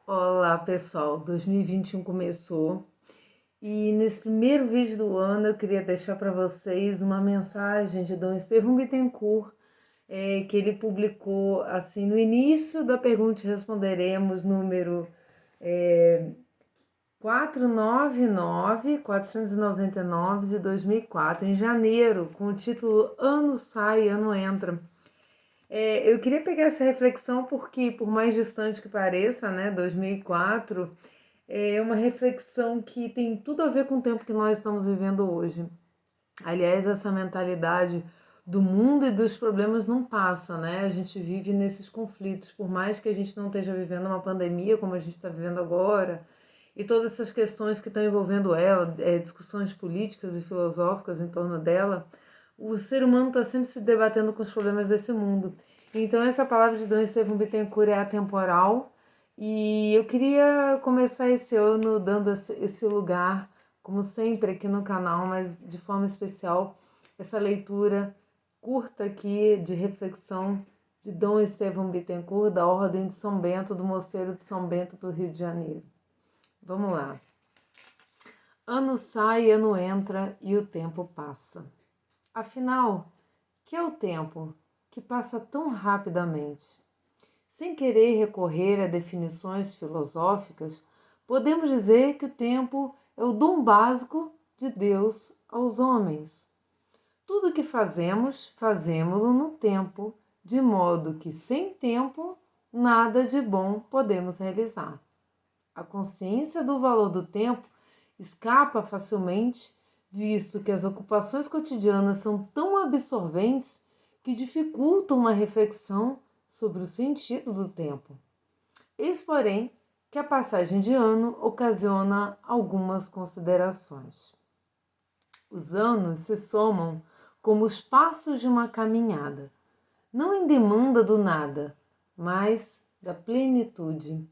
Olá pessoal, 2021 começou e nesse primeiro vídeo do ano eu queria deixar para vocês uma mensagem de Dom Estevão Bittencourt, que ele publicou assim no início da Pergunte e Responderemos, número 499 de 2004, em janeiro, com o título Ano Sai, Ano Entra. Eu queria pegar essa reflexão porque, por mais distante que pareça, né, 2004, é uma reflexão que tem tudo a ver com o tempo que nós estamos vivendo hoje. Aliás, essa mentalidade do mundo e dos problemas não passa, né? A gente vive nesses conflitos, por mais que a gente não esteja vivendo uma pandemia como a gente está vivendo agora, e todas essas questões que estão envolvendo ela, discussões políticas e filosóficas em torno dela, o ser humano está sempre se debatendo com os problemas desse mundo. Então essa palavra de Dom Estevão Bittencourt é atemporal e eu queria começar esse ano dando esse lugar, como sempre aqui no canal, mas de forma especial, essa leitura curta aqui de reflexão de Dom Estevão Bittencourt, da Ordem de São Bento, do Mosteiro de São Bento do Rio de Janeiro. Vamos lá. Ano sai, ano entra e o tempo passa. Afinal, que é o tempo que passa tão rapidamente? Sem querer recorrer a definições filosóficas, podemos dizer que o tempo é o dom básico de Deus aos homens. Tudo o que fazemos, fazemo-lo no tempo, de modo que sem tempo nada de bom podemos realizar. A consciência do valor do tempo escapa facilmente, visto que as ocupações cotidianas são tão absorventes que dificultam uma reflexão sobre o sentido do tempo. Eis, porém, que a passagem de ano ocasiona algumas considerações. Os anos se somam como os passos de uma caminhada, não em demanda do nada, mas da plenitude.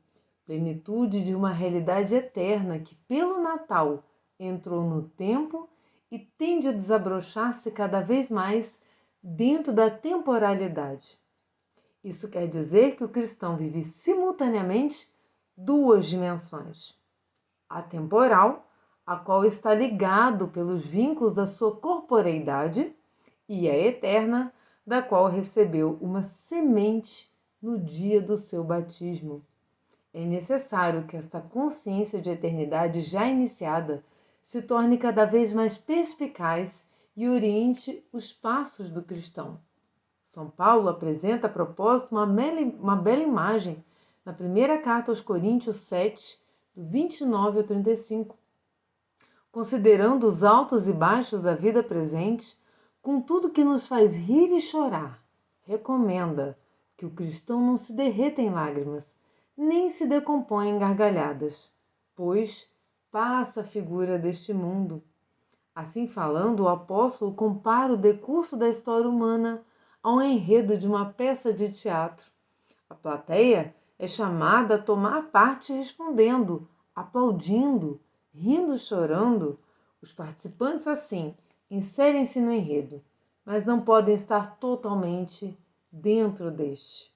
Plenitude de uma realidade eterna que, pelo Natal, entrou no tempo e tende a desabrochar-se cada vez mais dentro da temporalidade. Isso quer dizer que o cristão vive simultaneamente duas dimensões: a temporal, a qual está ligado pelos vínculos da sua corporeidade, e a eterna, da qual recebeu uma semente no dia do seu batismo. É necessário que esta consciência de eternidade já iniciada se torne cada vez mais perspicaz e oriente os passos do cristão. São Paulo apresenta a propósito uma bela imagem na primeira carta aos Coríntios 7, do 29 ao 35. Considerando os altos e baixos da vida presente, com tudo que nos faz rir e chorar, recomenda que o cristão não se derreta em lágrimas, nem se decompõe em gargalhadas, pois passa a figura deste mundo. Assim falando, o apóstolo compara o decurso da história humana ao enredo de uma peça de teatro. A plateia é chamada a tomar parte respondendo, aplaudindo, rindo, chorando. Os participantes, assim, inserem-se no enredo, mas não podem estar totalmente dentro deste,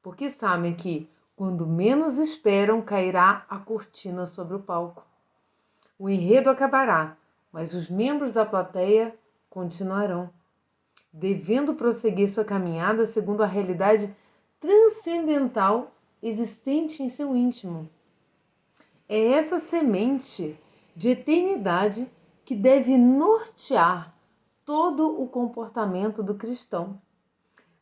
porque sabem que, quando menos esperam, cairá a cortina sobre o palco. O enredo acabará, mas os membros da plateia continuarão, devendo prosseguir sua caminhada segundo a realidade transcendental existente em seu íntimo. É essa semente de eternidade que deve nortear todo o comportamento do cristão,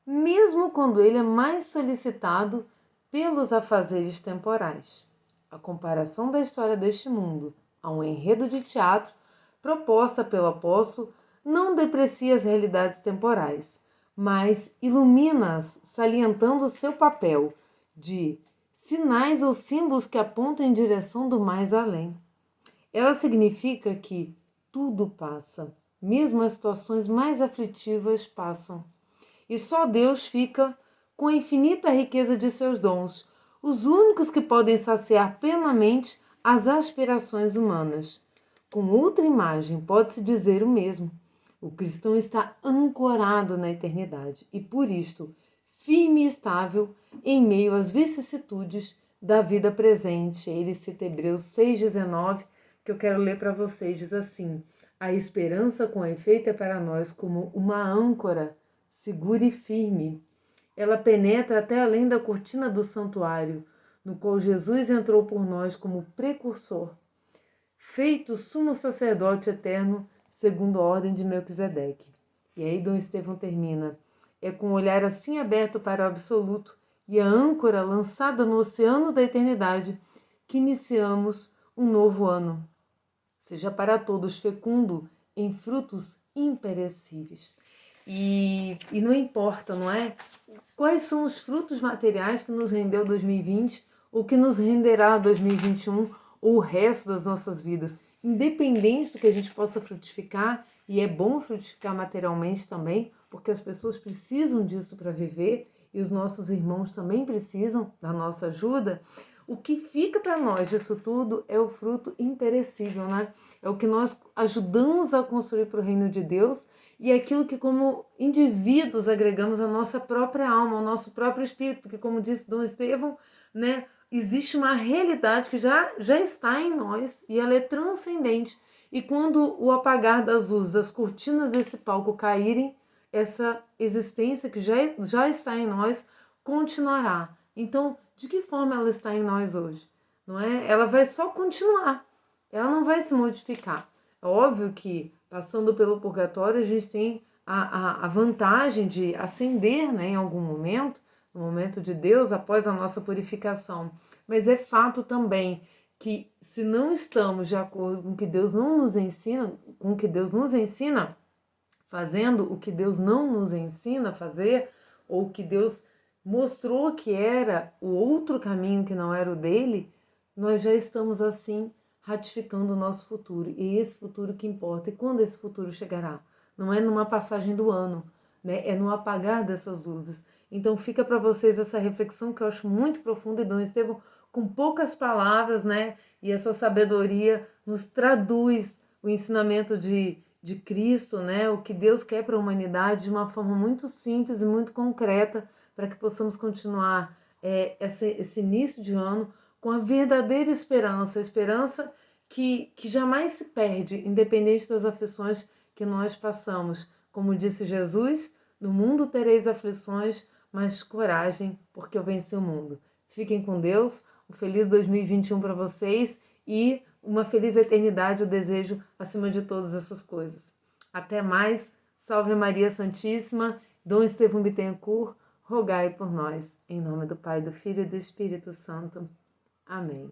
mesmo quando ele é mais solicitado pelos afazeres temporais. A comparação da história deste mundo a um enredo de teatro proposta pelo apóstolo não deprecia as realidades temporais, mas ilumina-as, salientando seu papel de sinais ou símbolos que apontam em direção do mais além. Ela significa que tudo passa, mesmo as situações mais aflitivas passam, e só Deus fica com a infinita riqueza de seus dons, os únicos que podem saciar plenamente as aspirações humanas. Com outra imagem, pode-se dizer o mesmo. O cristão está ancorado na eternidade e, por isto, firme e estável em meio às vicissitudes da vida presente. Ele cita Hebreus 6,19, que eu quero ler para vocês. Diz assim: a esperança, com efeito, é para nós como uma âncora segura e firme. Ela penetra até além da cortina do santuário, no qual Jesus entrou por nós como precursor, feito sumo sacerdote eterno, segundo a ordem de Melquisedeque. E aí Dom Estevão termina: é com o olhar assim aberto para o absoluto e a âncora lançada no oceano da eternidade que iniciamos um novo ano. Seja para todos fecundo em frutos imperecíveis. E não importa, não é? Quais são os frutos materiais que nos rendeu 2020 ou que nos renderá 2021 ou o resto das nossas vidas. Independente do que a gente possa frutificar, e é bom frutificar materialmente também, porque as pessoas precisam disso para viver e os nossos irmãos também precisam da nossa ajuda. O que fica para nós disso tudo é o fruto imperecível, né? É o que nós ajudamos a construir para o reino de Deus e é aquilo que, como indivíduos, agregamos à nossa própria alma, ao nosso próprio espírito, porque, como disse Dom Estevão, né, existe uma realidade que já está em nós e ela é transcendente. E quando o apagar das luzes, as cortinas desse palco caírem, essa existência que já está em nós continuará. Então, de que forma ela está em nós hoje? Não é? Ela vai só continuar, ela não vai se modificar. É óbvio que, passando pelo purgatório, a gente tem a vantagem de ascender, né, em algum momento, no momento de Deus, após a nossa purificação. Mas é fato também que, se não estamos de acordo com o que Deus não nos ensina, com o que Deus nos ensina, fazendo o que Deus não nos ensina a fazer, ou o que Deus mostrou que era o outro caminho que não era o dele, nós já estamos assim ratificando o nosso futuro. E esse futuro que importa. E quando esse futuro chegará? Não é numa passagem do ano, né? É no apagar dessas luzes. Então fica para vocês essa reflexão que eu acho muito profunda, e Dom Estevão, com poucas palavras, né? E a sua sabedoria nos traduz o ensinamento de Cristo, né? O que Deus quer para a humanidade de uma forma muito simples e muito concreta, para que possamos continuar esse início de ano com a verdadeira esperança, a esperança que jamais se perde, independente das aflições que nós passamos. Como disse Jesus, no mundo tereis aflições, mas coragem, porque eu venci o mundo. Fiquem com Deus, um feliz 2021 para vocês e uma feliz eternidade eu desejo acima de todas essas coisas. Até mais, salve Maria Santíssima, Dom Estevão Bittencourt, rogai por nós. Em nome do Pai, do Filho e do Espírito Santo. Amém.